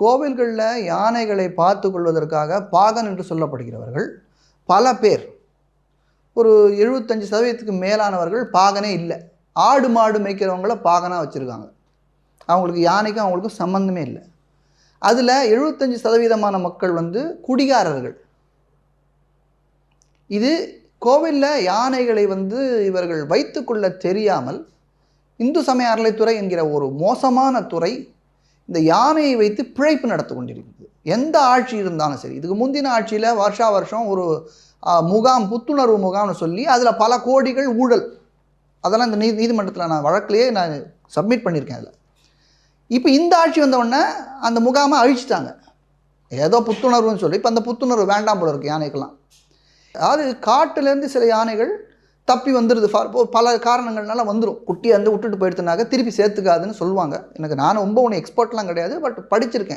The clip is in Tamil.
கோவில்களில் யானைகளை பார்த்து கொள்வதற்காக பாகன் என்று சொல்லப்படுகிறவர்கள் பல பேர், ஒரு 75% மேலானவர்கள் பாகனே இல்லை. ஆடு மாடு மேய்க்கிறவங்கள பாகனாக வச்சுருக்காங்க. அவங்களுக்கு யானைக்கும் அவங்களுக்கும் சம்மந்தமே இல்லை. அதில் 75% மக்கள் குடிகாரர்கள். இது கோவிலில் யானைகளை இவர்கள் வைத்துக்கொள்ள தெரியாமல் இந்து சமய அறநிலைத்துறை என்கிற ஒரு மோசமான துறை இந்த யானையை வைத்து பிழைப்பு நடத்தி கொண்டிருக்கிறது. எந்த ஆட்சி இருந்தாலும் சரி. இதுக்கு முந்தின ஆட்சியில் வருஷம் ஒரு முகாம், புத்துணர்வு முகாம்னு சொல்லி அதில் பல கோடிகள் ஊழல், அதெல்லாம் இந்த நீதிமன்றத்தில் நான் வழக்கிலேயே நான் சப்மிட் பண்ணியிருக்கேன். அதில் இப்போ இந்த ஆட்சி வந்தவுடனே அந்த முகாமை அழிச்சிட்டாங்க. ஏதோ புத்துணர்வுன்னு சொல்லி இப்போ அந்த புத்துணர்வு வேண்டாம் போல இருக்குது யானைக்கெல்லாம். அதாவது காட்டிலேருந்து சில யானைகள் தப்பி வந்துடுது, பல காரணங்கள்னால வந்துடும். குட்டியை விட்டுட்டு போயிடுத்துனாக்க திருப்பி சேர்த்துக்காதுன்னு சொல்லுவாங்க. எனக்கு நானும் ரொம்ப ஒன்று எக்ஸ்பர்ட்லாம் கிடையாது, பட் படிச்சிருக்கேன்.